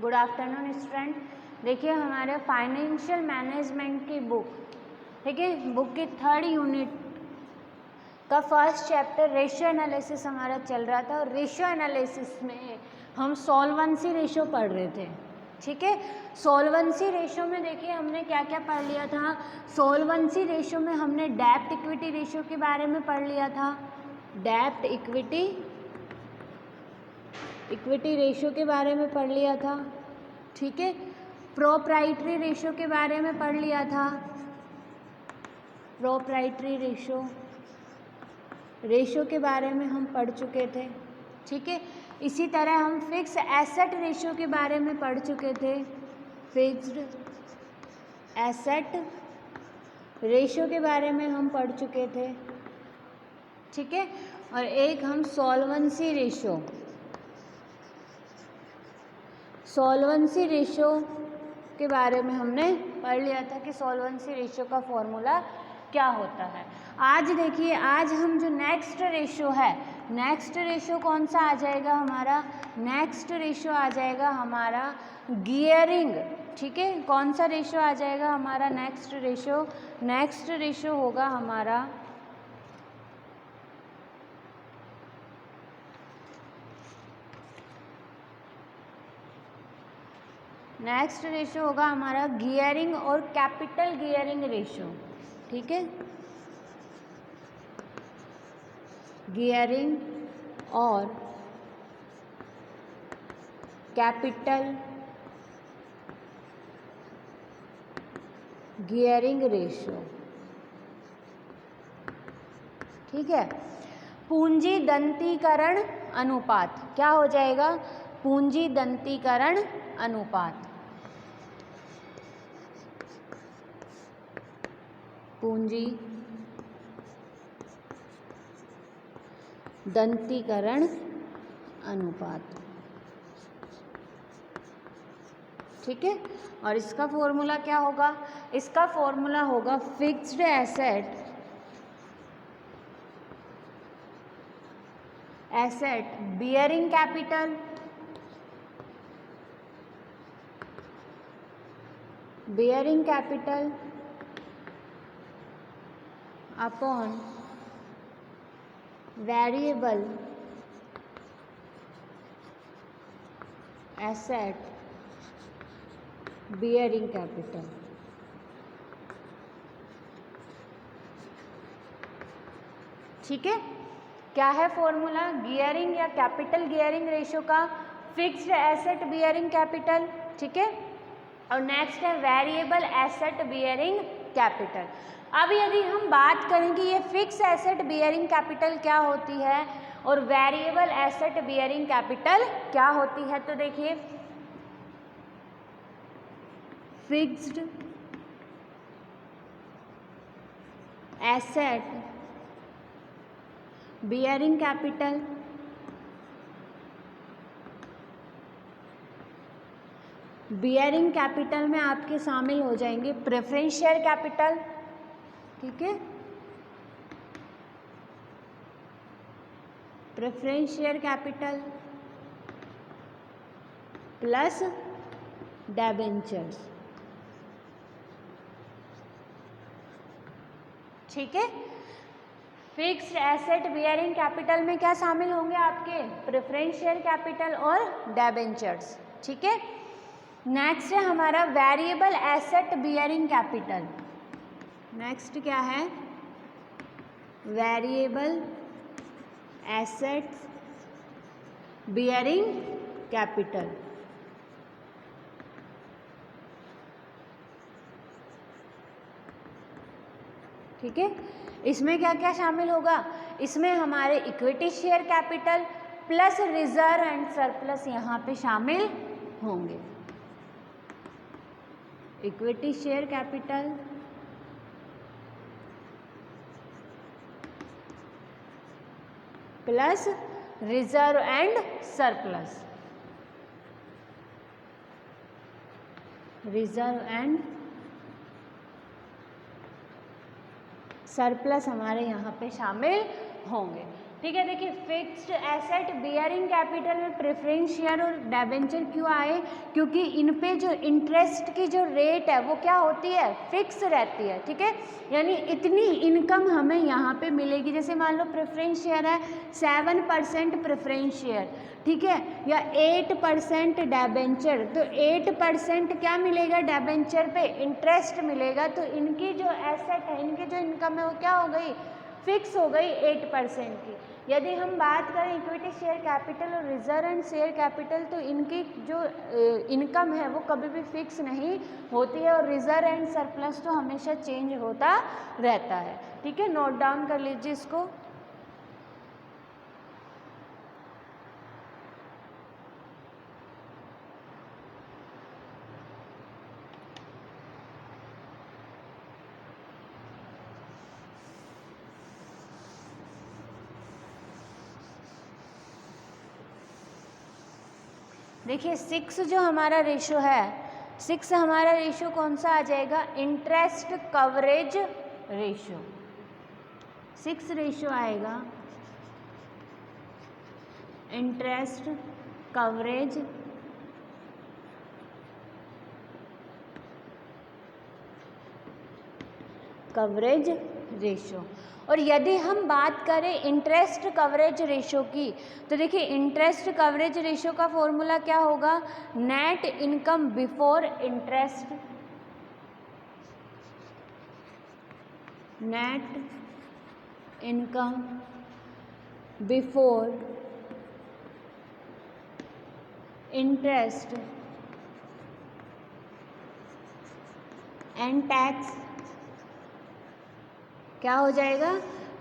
Good afternoon student. देखिए हमारे financial management की बुक, ठीक है, बुक की 3rd यूनिट का फर्स्ट चैप्टर रेशियो एनालिसिस हमारा चल रहा था और रेशियो एनालिसिस में हम सॉल्वेंसी रेशियो पढ़ रहे थे। ठीक है, सॉल्वेंसी रेशियो में देखिए हमने क्या क्या पढ़ लिया था। सॉल्वेंसी रेशियो में हमने डेब्ट इक्विटी रेशियो के बारे में पढ़ लिया था, डेब्ट इक्विटी रेशियो के बारे में पढ़ लिया था। ठीक है, प्रोप्राइटरी रेशियो के बारे में पढ़ लिया था, प्रोप्राइटरी रेशियो के बारे में हम पढ़ चुके थे। ठीक है, इसी तरह हम फिक्स एसेट रेशियो के बारे में पढ़ चुके थे, फिक्स्ड एसेट रेशियो के बारे में हम पढ़ चुके थे। ठीक है, और एक हम सॉल्वेंसी रेशियो के बारे में हमने पढ़ लिया था कि सॉल्वेंसी रेशियो का फॉर्मूला क्या होता है। आज देखिए, आज हम जो नेक्स्ट रेशियो है, नेक्स्ट रेशियो कौन सा आ जाएगा हमारा, नेक्स्ट रेशियो आ जाएगा हमारा गियरिंग। ठीक है, कौन सा रेशियो आ जाएगा हमारा नेक्स्ट रेशियो होगा हमारा गियरिंग और कैपिटल गियरिंग रेशियो। ठीक है, गियरिंग और कैपिटल गियरिंग रेशियो। ठीक है, पूंजी दंतीकरण अनुपात क्या हो जाएगा, पूंजी दंतीकरण अनुपात, पूंजी दंतीकरण अनुपात। ठीक है, और इसका फॉर्मूला क्या होगा, इसका फॉर्मूला होगा fixed asset bearing capital upon variable asset bearing capital. ठीक है, क्या है फॉर्मूला, गियरिंग या कैपिटल गियरिंग रेशियो का, फिक्स्ड एसेट बियरिंग कैपिटल। ठीक है, और नेक्स्ट है वेरिएबल एसेट बियरिंग कैपिटल। अब यदि हम बात करें कि ये फिक्स एसेट बियरिंग कैपिटल क्या होती है और वेरिएबल एसेट बियरिंग कैपिटल क्या होती है, तो देखिए फिक्स्ड एसेट बियरिंग कैपिटल में आपके शामिल हो जाएंगे प्रेफरेंस शेयर कैपिटल। ठीक है, preference share capital plus debentures. ठीक है, फिक्स्ड एसेट बियरिंग कैपिटल में क्या शामिल होंगे आपके, प्रेफरेंस शेयर कैपिटल और डिबेंचर्स। ठीक है, नेक्स्ट है हमारा variable asset bearing capital. Next क्या है, वेरिएबल एसेट बियरिंग कैपिटल। ठीक है, इसमें क्या क्या शामिल होगा, इसमें हमारे equity share capital plus reserve and surplus यहाँ पे शामिल होंगे। Equity share capital plus reserve and surplus, surplus हमारे यहाँ पे शामिल होंगे। ठीक है। देखिए फिक्स्ड एसेट बियरिंग कैपिटल में प्रेफरेंस शेयर और डिबेंचर क्यों आए, क्योंकि इन पे जो इंटरेस्ट की जो रेट है वो क्या होती है, फिक्स रहती है। ठीक है, यानी इतनी इनकम हमें यहाँ पे मिलेगी। जैसे मान लो प्रेफरेंस शेयर है 7% प्रेफरेंस शेयर, ठीक है, या 8% डिबेंचर, तो 8% क्या मिलेगा डिबेंचर पे, इंटरेस्ट मिलेगा। तो इनकी जो एसेट है, इनकी जो इनकम है वो क्या हो गई, फिक्स हो गई 8% की। यदि हम बात करें इक्विटी शेयर कैपिटल और रिजर्व एंड शेयर कैपिटल, तो इनकी जो इनकम है वो कभी भी फिक्स नहीं होती है, और रिजर्व एंड सरप्लस तो हमेशा चेंज होता रहता है। ठीक है, नोट डाउन कर लीजिए इसको। देखिए 6 जो हमारा रेशो है, 6 हमारा रेशो कौन सा आ जाएगा, इंटरेस्ट कवरेज रेशो। 6 रेशो आएगा इंटरेस्ट कवरेज रेशो। और यदि हम बात करें इंटरेस्ट कवरेज रेशो की, तो देखिए इंटरेस्ट कवरेज रेशो का फॉर्मूला क्या होगा, net income before interest, net income before interest and tax, क्या हो जाएगा,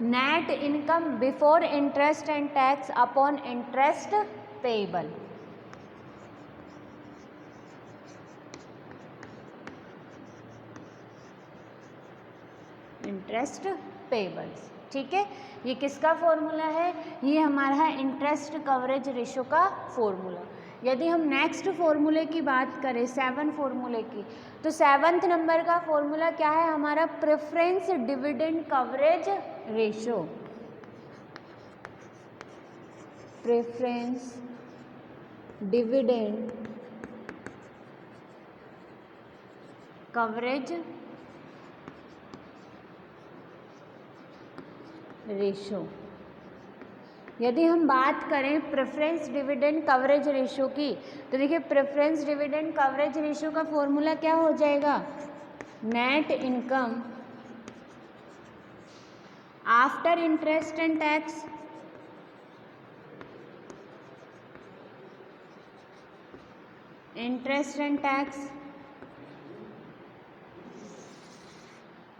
net income before interest and tax upon interest payable. Interest payables, ठीक है, ये किसका फॉर्मूला है, ये हमारा है इंटरेस्ट कवरेज रेशो का फॉर्मूला। यदि हम नेक्स्ट फॉर्मूले की बात करें 7 फॉर्मूले की, तो 7th नंबर का फॉर्मूला क्या है हमारा, preference dividend coverage ratio. Preference dividend coverage ratio. यदि हम बात करें प्रेफरेंस डिविडेंड कवरेज रेशो की, तो देखिए प्रेफरेंस डिविडेंड कवरेज रेशो का फॉर्मूला क्या हो जाएगा, net income after interest and tax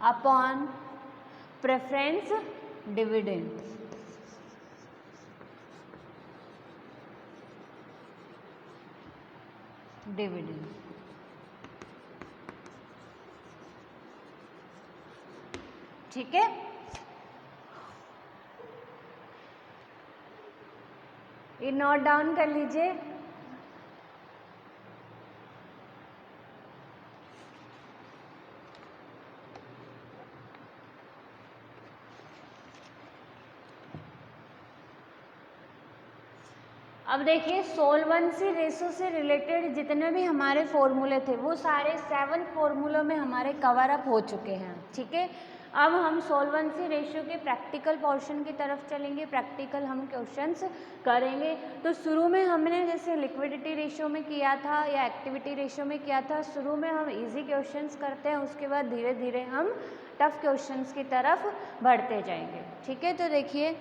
upon preference dividend. ठीक है, ये नोट डाउन कर लीजिए। अब देखिए सोलवेंसी रेशो से रिलेटेड जितने भी हमारे फॉर्मूले थे वो सारे 7 फॉर्मूलों में हमारे कवर अप हो चुके हैं। ठीक है, अब हम सोलवेंसी रेशियो के प्रैक्टिकल पोर्शन की तरफ चलेंगे, प्रैक्टिकल हम क्वेश्चंस करेंगे। तो शुरू में हमने जैसे लिक्विडिटी रेशियो में किया था या एक्टिविटी रेशियो में किया था, शुरू में हम इजी क्वेश्चंस करते हैं, उसके बाद धीरे धीरे हम टफ क्वेश्चंस की तरफ बढ़ते जाएंगे। ठीक है, तो देखिए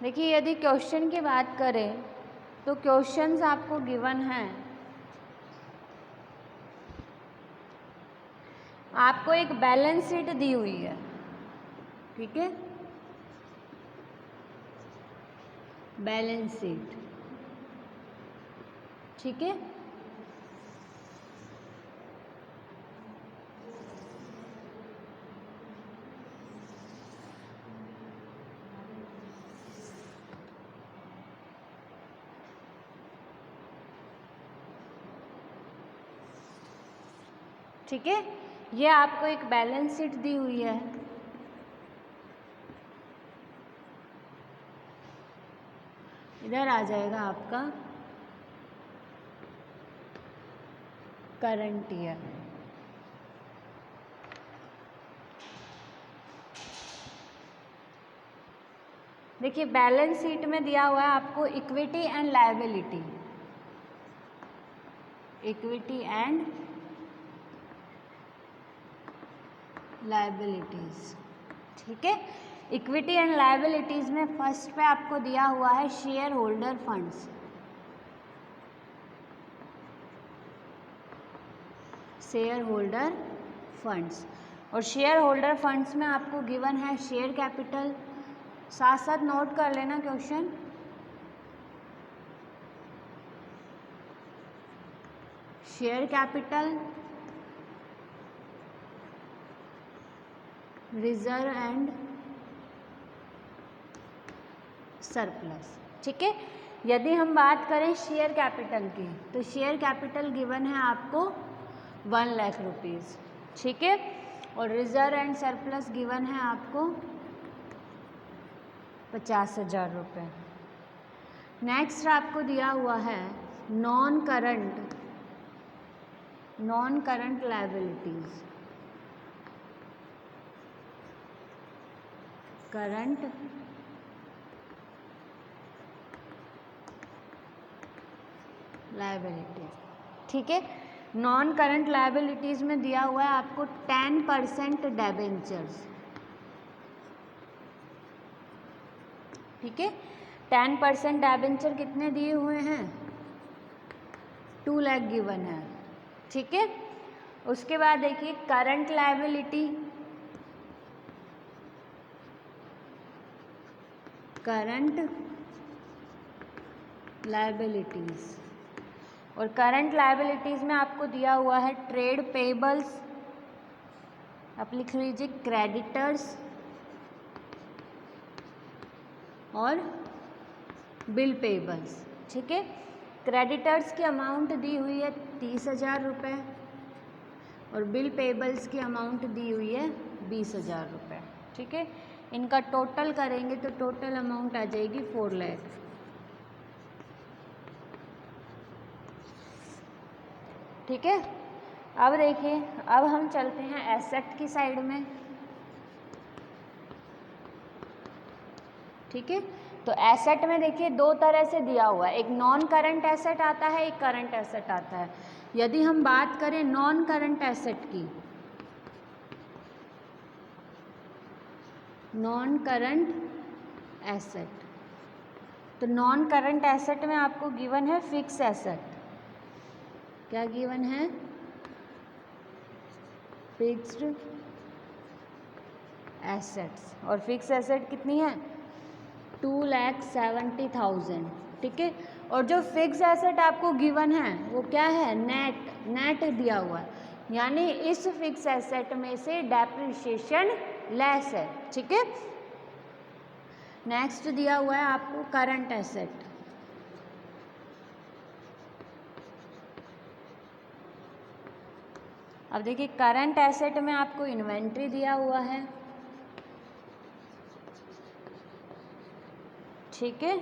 देखिए यदि क्वेश्चन की बात करें तो क्वेश्चंस आपको गिवन हैं, आपको एक बैलेंस शीट दी हुई है। ठीक है, बैलेंस शीट। ठीक है, ठीक है, ये आपको एक बैलेंस शीट दी हुई है। इधर आ जाएगा आपका करंट ईयर। देखिए बैलेंस शीट में दिया हुआ है आपको equity and liability, equity and liabilities. ठीक है, इक्विटी एंड लायबिलिटीज में फर्स्ट पे आपको दिया हुआ है share holder funds. Share holder funds, और शेयर होल्डर फंड्स में आपको गिवन है शेयर कैपिटल। साथ साथ नोट कर लेना question. Share capital, reserve and surplus. ठीक है, यदि हम बात करें शेयर कैपिटल की, तो शेयर कैपिटल गिवन है आपको 1 लाख रुपीज़। ठीक है, और रिजर्व एंड सरप्लस गिवन है आपको 50,000 रुपये। नेक्स्ट आपको दिया हुआ है non current liabilities, current liabilities. ठीक है, नॉन करंट लायबिलिटीज में दिया हुआ है आपको 10% डिबेंचर्स। ठीक है, 10% डिबेंचर कितने दिए हुए हैं? 2 लाख गिवन है। ठीक है, उसके बाद देखिए करंट लायबिलिटी, करंट लायबिलिटीज, और करंट लायबिलिटीज में आपको दिया हुआ है ट्रेड पेबल्स, आप लिख लीजिए क्रेडिटर्स और बिल पेबल्स। ठीक है, क्रेडिटर्स की अमाउंट दी हुई है 30,000 रुपये और बिल पेबल्स की अमाउंट दी हुई है 20,000 रुपये। ठीक है, इनका टोटल करेंगे तो टोटल अमाउंट आ जाएगी 4 लाख। ठीक है, अब देखिए, अब हम चलते हैं एसेट की साइड में। ठीक है, तो एसेट में देखिए 2 तरह से दिया हुआ है, एक नॉन करंट एसेट आता है, एक करंट एसेट आता है। यदि हम बात करें नॉन करंट एसेट की, नॉन करंट एसेट, तो नॉन करंट एसेट में आपको गिवन है फिक्स एसेट। क्या गिवन है? फिक्स्ड एसेट्स, और फिक्स एसेट कितनी है? 2,70,000। ठीक है, और जो फिक्स एसेट आपको गिवन है वो क्या है? नेट दिया हुआ है, यानी इस फिक्स एसेट में से डेप्रिसिएशन लेस है। ठीक है, नेक्स्ट दिया हुआ है आपको करंट एसेट। अब देखिए करंट एसेट में आपको इन्वेंट्री दिया हुआ है। ठीक है,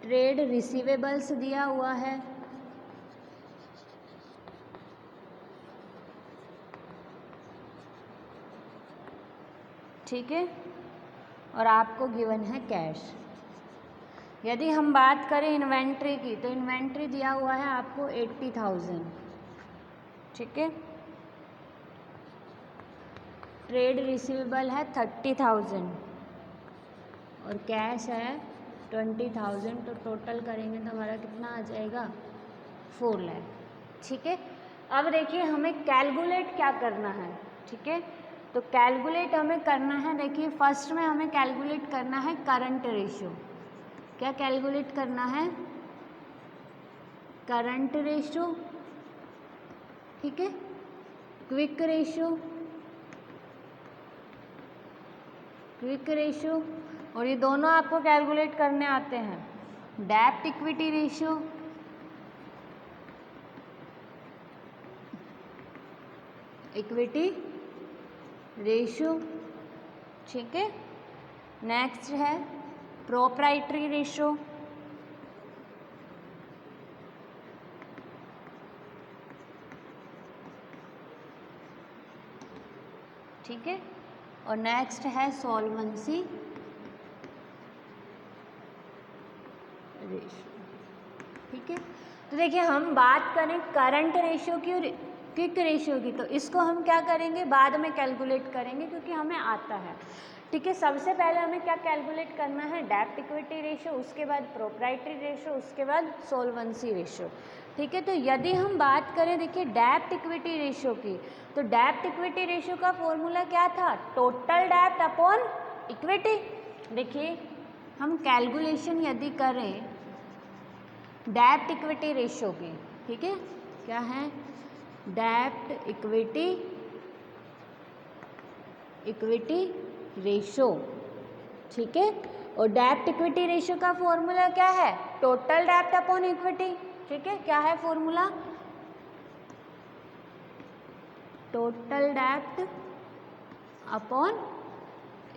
ट्रेड रिसीवेबल्स दिया हुआ है, ठीक है, और आपको गिवन है कैश। यदि हम बात करें इन्वेंट्री की, तो इन्वेंट्री दिया हुआ है आपको 80,000। ठीक है, ट्रेड रिसीवेबल है 30,000 और कैश है 20,000, तो टोटल करेंगे तो हमारा कितना आ जाएगा? 4 लाख। ठीक है, अब देखिए हमें कैलकुलेट क्या करना है। ठीक है, तो कैलकुलेट हमें करना है, देखिए फर्स्ट में हमें कैलकुलेट करना है करंट रेशियो। क्या कैलकुलेट करना है? करंट रेशो, ठीक है, क्विक रेशो, क्विक रेशो, और ये दोनों आपको कैलकुलेट करने आते हैं। डेब्ट इक्विटी रेशो, इक्विटी रेशो, ठीक है। नेक्स्ट है प्रोप्राइटरी रेशो, ठीक है, और नेक्स्ट है सॉल्वेंसी रेशो, ठीक है। तो देखिए हम बात करें करंट रेशो की और क्विक रेशो की, तो इसको हम क्या करेंगे, बाद में कैलकुलेट करेंगे क्योंकि हमें आता है, ठीक है। सबसे पहले हमें क्या कैलकुलेट करना है? डेब्ट इक्विटी रेशो, उसके बाद प्रोप्राइटरी रेशो, उसके बाद सॉल्वेंसी रेशो, ठीक है। तो यदि हम बात करें देखिए डेब्ट इक्विटी रेशो की, तो डेब्ट इक्विटी रेशो का फॉर्मूला क्या था? टोटल डेब्ट अपॉन इक्विटी। देखिए हम कैलकुलेशन यदि करें डेब्ट इक्विटी रेशो की, ठीक है, क्या है? डेब्ट इक्विटी रेशो, ठीक है। और डेब्ट इक्विटी रेशो का फॉर्मूला क्या है? टोटल डेब्ट अपॉन इक्विटी, ठीक है। क्या है फॉर्मूला? टोटल डेब्ट अपॉन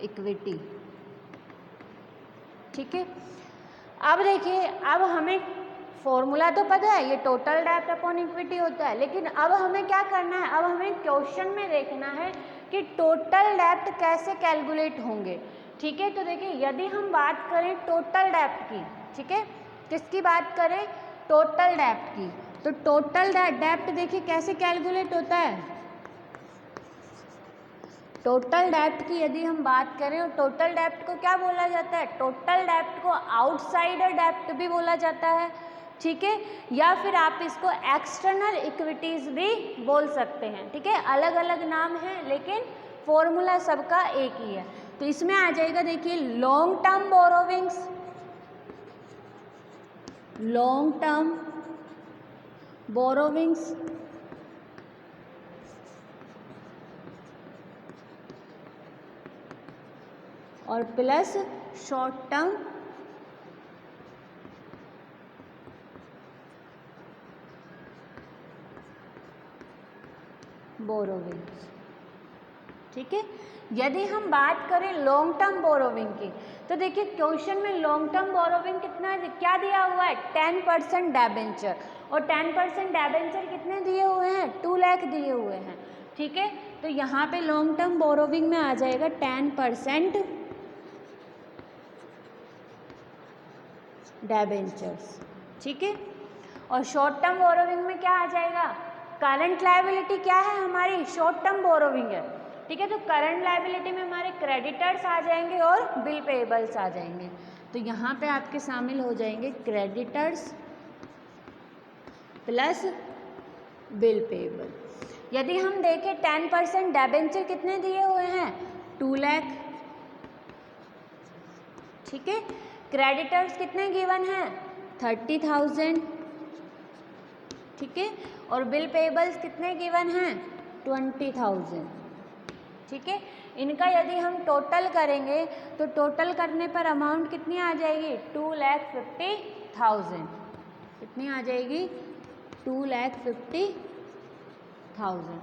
इक्विटी, ठीक है। अब देखिए, अब हमें फॉर्मूला तो पता है, ये टोटल डेब्ट अपॉन इक्विटी होता है, लेकिन अब हमें क्या करना है? अब हमें क्वेश्चन में देखना है कि टोटल डेब्ट कैसे कैलकुलेट होंगे, ठीक है। तो देखिए यदि हम बात करें टोटल डेब्ट की, ठीक है, किसकी बात करें? टोटल डेब्ट की, तो टोटल डेब्ट देखिए कैसे कैलकुलेट होता है। टोटल डेब्ट की यदि हम बात करें, और टोटल डेब्ट को क्या बोला जाता है? टोटल डेब्ट को आउटसाइडर डेब्ट भी बोला जाता है, ठीक है, या फिर आप इसको एक्सटर्नल इक्विटीज भी बोल सकते हैं, ठीक है। अलग अलग नाम है लेकिन फॉर्मूला सबका एक ही है। तो इसमें आ जाएगा देखिए long term borrowings, long term borrowings, और प्लस शॉर्ट टर्म बोरोविंग्स, ठीक है। यदि हम बात करें लॉन्ग टर्म बोरोविंग की, तो देखिए क्वेश्चन में लॉन्ग टर्म बोरोविंग कितना क्या दिया हुआ है? 10% डेबेंचर, और 10% डेबेंचर कितने दिए हुए हैं? 2 लाख दिए हुए हैं, ठीक है। तो यहाँ पे लॉन्ग टर्म बोरोविंग में आ जाएगा 10% डेबेंचर्स, ठीक है। और शॉर्ट टर्म बोरोविंग में क्या आ जाएगा? करंट लायबिलिटी क्या है हमारी? शॉर्ट टर्म बोरोविंग है, ठीक है। तो करंट लायबिलिटी में हमारे क्रेडिटर्स आ जाएंगे और बिल पेएबल्स आ जाएंगे। तो यहाँ पे आपके शामिल हो जाएंगे क्रेडिटर्स प्लस बिल पेएबल। यदि हम देखें 10% डेबेंचर कितने दिए हुए हैं? 2 लाख, ठीक है। क्रेडिटर्स कितने गिवन हैं? 30,000, ठीक है। और बिल पेएबल्स कितने गिवन हैं? 20,000, ठीक है। इनका यदि हम टोटल करेंगे तो टोटल करने पर अमाउंट कितनी आ जाएगी? 2,50,000, कितनी आ जाएगी? 2,50,000,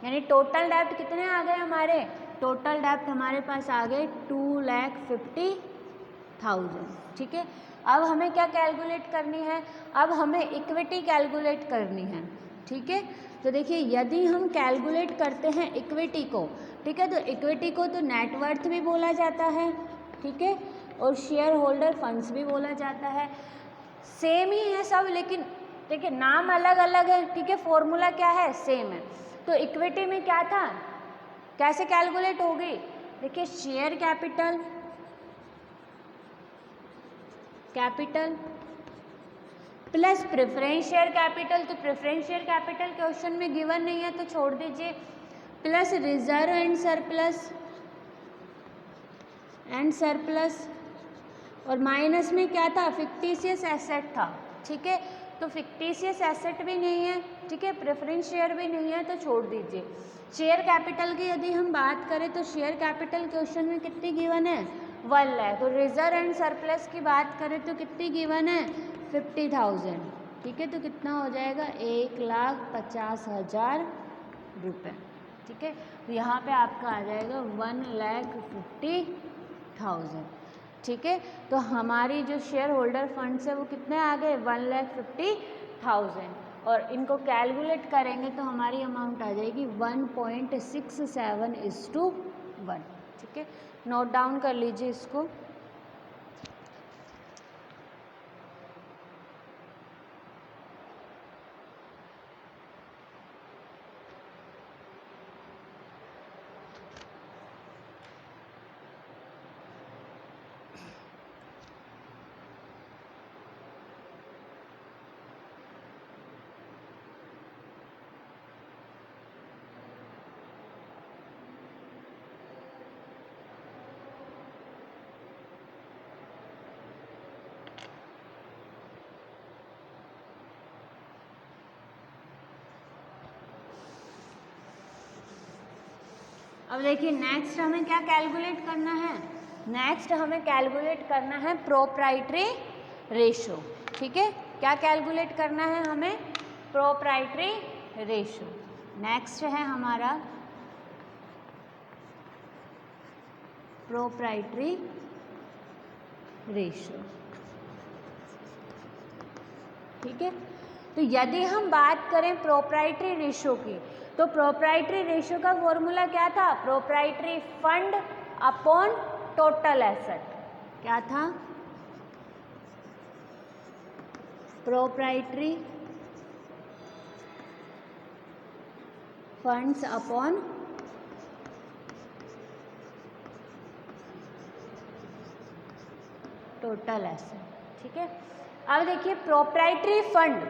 यानी टोटल डेब्ट कितने आ गए हमारे? टोटल डेब्ट हमारे पास आ गए 2,50,000, ठीक है। अब हमें क्या कैलकुलेट करनी है? अब हमें इक्विटी कैलकुलेट करनी है, ठीक है। तो देखिए यदि हम कैलकुलेट करते हैं इक्विटी को, ठीक है, तो इक्विटी को तो नेटवर्थ भी बोला जाता है, ठीक है, और शेयर होल्डर फंड्स भी बोला जाता है। सेम ही है सब, लेकिन देखिए नाम अलग अलग है, ठीक है, फॉर्मूला क्या है? सेम है। तो इक्विटी में क्या था, कैसे कैलकुलेट होगी? देखिए share capital plus preference share capital, तो प्रेफरेंस शेयर कैपिटल क्वेश्चन में गिवन नहीं है तो छोड़ दीजिए, प्लस रिजर्व एंड सरप्लस और माइनस में क्या था, फिक्टिशियस एसेट था। ठीक है, तो फिक्टिशियस एसेट भी नहीं है, ठीक है, प्रेफरेंस शेयर भी नहीं है, तो छोड़ दीजिए। शेयर कैपिटल की यदि हम बात करें तो शेयर कैपिटल क्वेश्चन में कितनी गिवन है, 1 लाख। और रिजर्व एंड सरप्लस की बात करें तो कितनी गिवन है, 50,000। ठीक है, तो कितना हो जाएगा, 1,50,000 रुपये। ठीक है, तो यहाँ पे आपका आ जाएगा 1,50,000। ठीक है, तो हमारी जो शेयर होल्डर फंड्स है वो कितने आ गए, 1,50,000। और इनको कैलकुलेट करेंगे तो हमारी अमाउंट आ जाएगी 1.67:1। ठीक है, नोट डाउन कर लीजिए इसको। अब देखिए नेक्स्ट हमें क्या कैलकुलेट करना है, नेक्स्ट हमें कैलकुलेट करना है प्रोप्राइटरी रेशो। ठीक है, क्या कैलकुलेट करना है हमें, प्रोप्राइटरी रेशो। नेक्स्ट है हमारा प्रोप्राइटरी रेशो। ठीक है, तो यदि हम बात करें प्रोप्राइटरी रेशो की, तो प्रोप्राइटरी रेशो का फॉर्मूला क्या था, proprietary fund upon total asset. क्या था, proprietary funds upon total asset. ठीक है, अब देखिए प्रोप्राइटरी फंड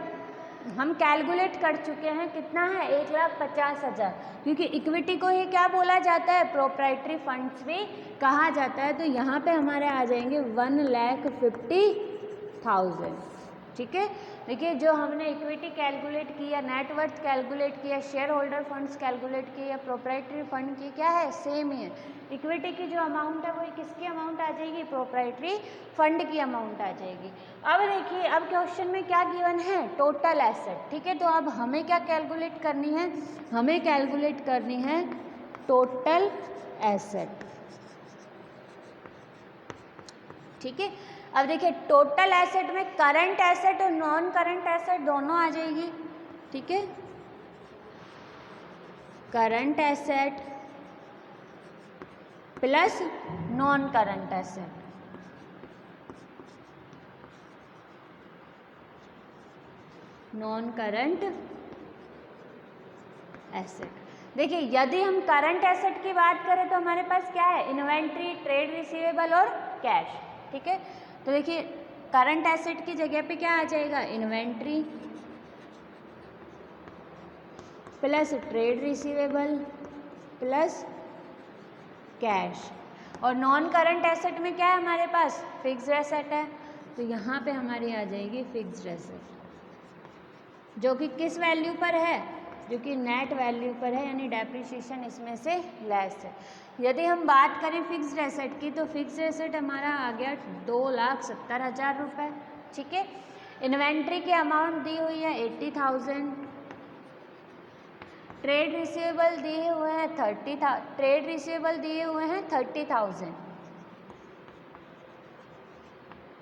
हम कैलकुलेट कर चुके हैं, कितना है, 1,50,000, क्योंकि इक्विटी को ही क्या बोला जाता है, प्रोप्राइटरी फंड्स भी कहा जाता है। तो यहाँ पे हमारे आ जाएंगे 1,50,000। ठीक है, देखिए जो हमने इक्विटी कैलकुलेट किया, नेटवर्थ कैलकुलेट किया, शेयर होल्डर फंड्स कैलकुलेट किया, प्रोप्राइटरी फंड की क्या है, सेम ही है। इक्विटी की जो अमाउंट है वो किसकी अमाउंट आ जाएगी, प्रोप्राइटरी फंड की अमाउंट आ जाएगी। अब देखिए, अब क्वेश्चन में क्या गिवन है, टोटल एसेट। ठीक है, तो अब हमें क्या कैलकुलेट करनी है, हमें कैलकुलेट करनी है टोटल एसेट। ठीक है, अब देखिए टोटल एसेट में करंट एसेट और नॉन करंट एसेट दोनों आ जाएगी। ठीक है, current asset plus non current asset. Non current asset, देखिए यदि हम करंट एसेट की बात करें तो हमारे पास क्या है, इन्वेंट्री, ट्रेड रिसीवेबल और कैश। ठीक है, तो देखिए करंट एसेट की जगह पे क्या आ जाएगा, inventory plus trade receivable plus cash. और नॉन करंट एसेट में क्या है हमारे पास, फिक्स्ड एसेट है, तो यहाँ पे हमारी आ जाएगी फिक्स्ड एसेट, जो कि किस वैल्यू पर है, जो कि नेट वैल्यू पर है, यानी डेप्रिसिएशन इसमें से लेस है। यदि हम बात करें फिक्स्ड एसेट की, तो फिक्स्ड एसेट हमारा आ गया 2,70,000 रुपये। ठीक है, इन्वेंट्री की अमाउंट दी हुई है 80,000, ट्रेड रिसीवेबल दिए हुए हैं 30,000।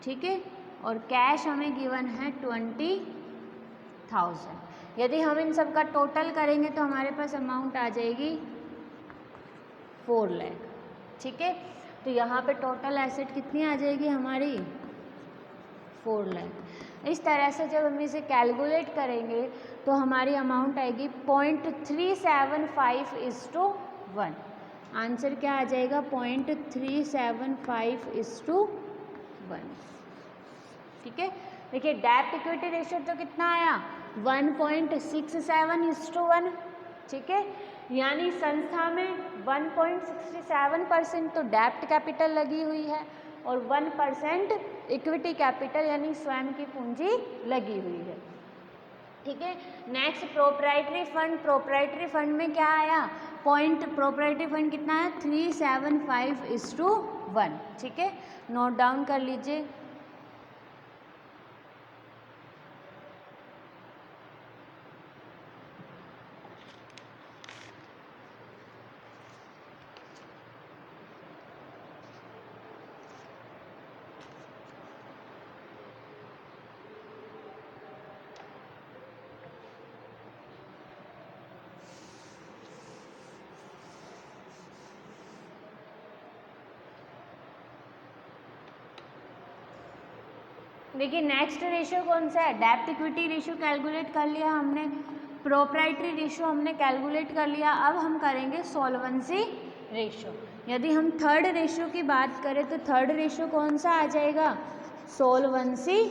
ठीक है, और कैश हमें गिवन है 20,000। यदि हम इन सब का टोटल करेंगे तो हमारे पास अमाउंट आ जाएगी 4 लाख। ठीक है, तो यहाँ पे टोटल एसेट कितनी आ जाएगी हमारी, 4 लाख। इस तरह से जब हम इसे कैलकुलेट करेंगे तो हमारी अमाउंट आएगी 0.375:1। आंसर क्या आ जाएगा, 0.375:1। ठीक है, देखिए डेब्ट इक्विटी रेशियो तो कितना आया, 1.67:1। ठीक है, यानी संस्था में 1.67% तो डेब्ट कैपिटल लगी हुई है और 1% इक्विटी कैपिटल यानी स्वयं की पूंजी लगी हुई है। ठीक है, next proprietary fund. Proprietary fund में क्या आया पॉइंट, प्रोप्राइटरी फंड कितना है 375:1। ठीक है, नोट डाउन कर लीजिए। देखिए नेक्स्ट रेशियो कौन सा है, डेब्ट इक्विटी रेशियो कैलकुलेट कर लिया हमने, प्रोप्राइटरी रेशियो हमने कैलकुलेट कर लिया। अब हम करेंगे सॉल्वेंसी रेशियो। यदि हम थर्ड रेशियो की बात करें तो थर्ड रेशियो कौन सा आ जाएगा, सॉल्वेंसी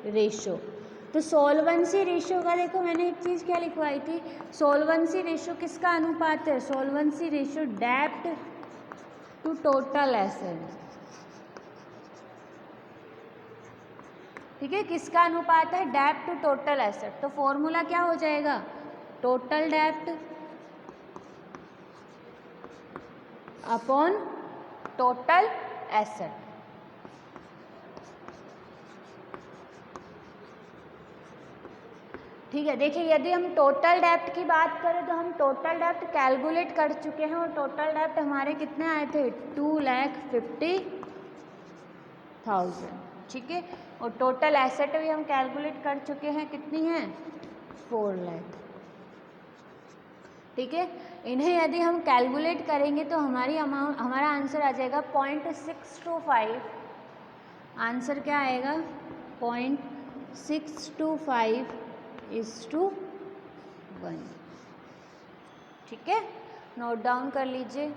रेशियो। तो सॉल्वेंसी रेशियो का देखो मैंने एक चीज़ क्या लिखवाई थी, सॉल्वेंसी रेशियो किसका अनुपात है, सॉल्वेंसी रेशियो डेब्ट टू टोटल एसेट। ठीक है, किसका अनुपात है, डेब्ट टू टोटल एसेट। तो फॉर्मूला क्या हो जाएगा, टोटल डेब्ट अपॉन टोटल एसेट। ठीक है, देखिए यदि हम टोटल डेब्ट की बात करें तो हम टोटल डेब्ट कैलकुलेट कर चुके हैं और टोटल डेब्ट हमारे कितने आए थे 2,50,000। ठीक है, और टोटल एसेट भी हम कैलकुलेट कर चुके हैं, कितनी है 4 लाख। ठीक है, इन्हें यदि हम कैलकुलेट करेंगे तो हमारी अमाउंट, हमारा आंसर आ जाएगा 0.625। आंसर क्या आएगा 0.625:1। ठीक है, नोट डाउन कर लीजिए।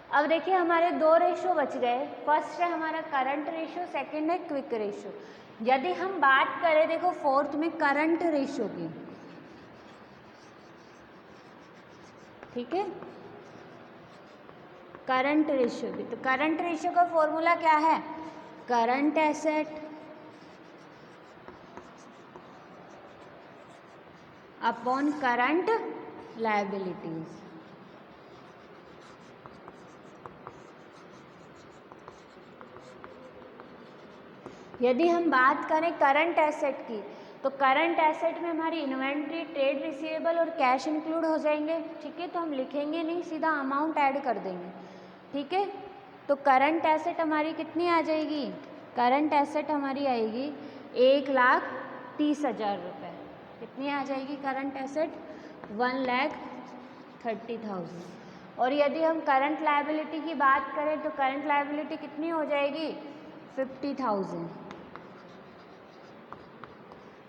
अब देखिए हमारे दो रेशो बच गए, फर्स्ट है हमारा करंट रेशो, सेकंड है क्विक रेशो। यदि हम बात करें देखो फोर्थ में करंट रेशो की, ठीक है, करंट रेशो की, तो करंट रेशो का फॉर्मूला क्या है, current asset upon current liabilities. यदि हम बात करें करंट एसेट की, तो करंट एसेट में हमारी इन्वेंट्री, ट्रेड रिसीवेबल और कैश इंक्लूड हो जाएंगे। ठीक है, तो हम लिखेंगे नहीं, सीधा अमाउंट ऐड कर देंगे। ठीक है, तो करंट एसेट हमारी कितनी आ जाएगी, करंट एसेट हमारी आएगी 1,30,000 रुपये। कितनी आ जाएगी करंट एसेट 1,30,000। और यदि हम करंट लायबिलिटी की बात करें तो करंट लायबिलिटी कितनी हो जाएगी 50,000।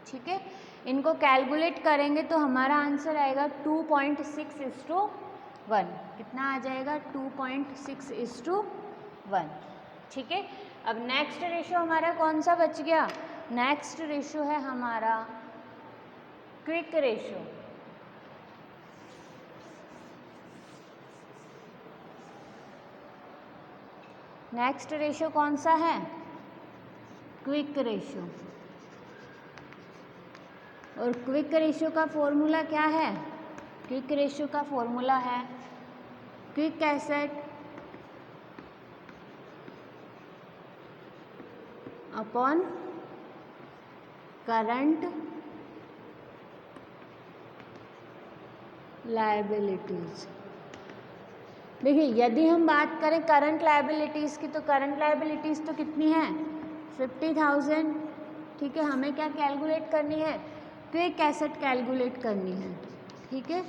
ठीक है, इनको कैलकुलेट करेंगे तो हमारा आंसर आएगा 2.6:1। कितना आ जाएगा 2.6:1। ठीक है, अब नेक्स्ट रेशो हमारा कौन सा बच गया, नेक्स्ट रेशो है हमारा क्विक रेशो। नेक्स्ट रेशो कौन सा है, क्विक रेशो। और क्विक रेशो का फॉर्मूला क्या है, क्विक रेशो का फॉर्मूला है quick asset upon current liabilities. देखिए यदि हम बात करें करंट लायबिलिटीज़ की, तो करंट लायबिलिटीज़ तो कितनी है 50,000। ठीक है, हमें क्या कैलकुलेट करनी है, क्विक एसेट कैलकुलेट करनी है। ठीक है,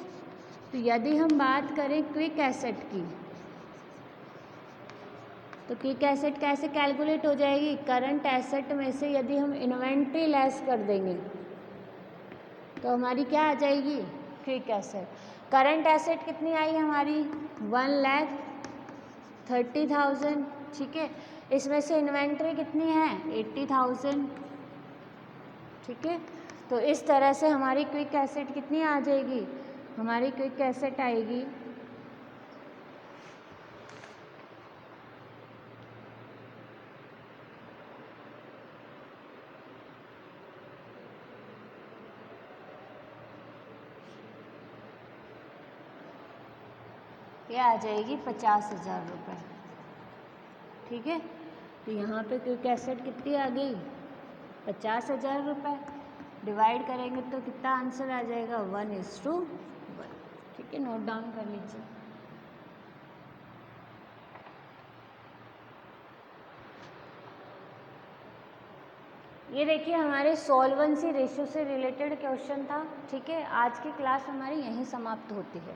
तो यदि हम बात करें क्विक एसेट की, तो क्विक एसेट कैसे कैलकुलेट हो जाएगी, करंट एसेट में से यदि हम इन्वेंट्री लेस कर देंगे तो हमारी क्या आ जाएगी क्विक एसेट। करंट एसेट कितनी आई हमारी 1,30,000। ठीक है, इसमें से इन्वेंट्री कितनी है 80,000, ठीक है। तो इस तरह से हमारी क्विक एसेट कितनी आ जाएगी, हमारी क्विक एसेट आएगी ये आ जाएगी 50,000 रुपये, ठीक है। तो यहाँ पे क्विक एसेट कितनी आ गई 50,000 रुपये, डिवाइड करेंगे तो कितना आंसर आ जाएगा 1:1, ठीक है। नोट डाउन कर लीजिए। ये देखिए हमारे सॉल्वेंसी रेशियो से रिलेटेड क्वेश्चन था, ठीक है। आज की क्लास हमारी यहीं समाप्त होती है।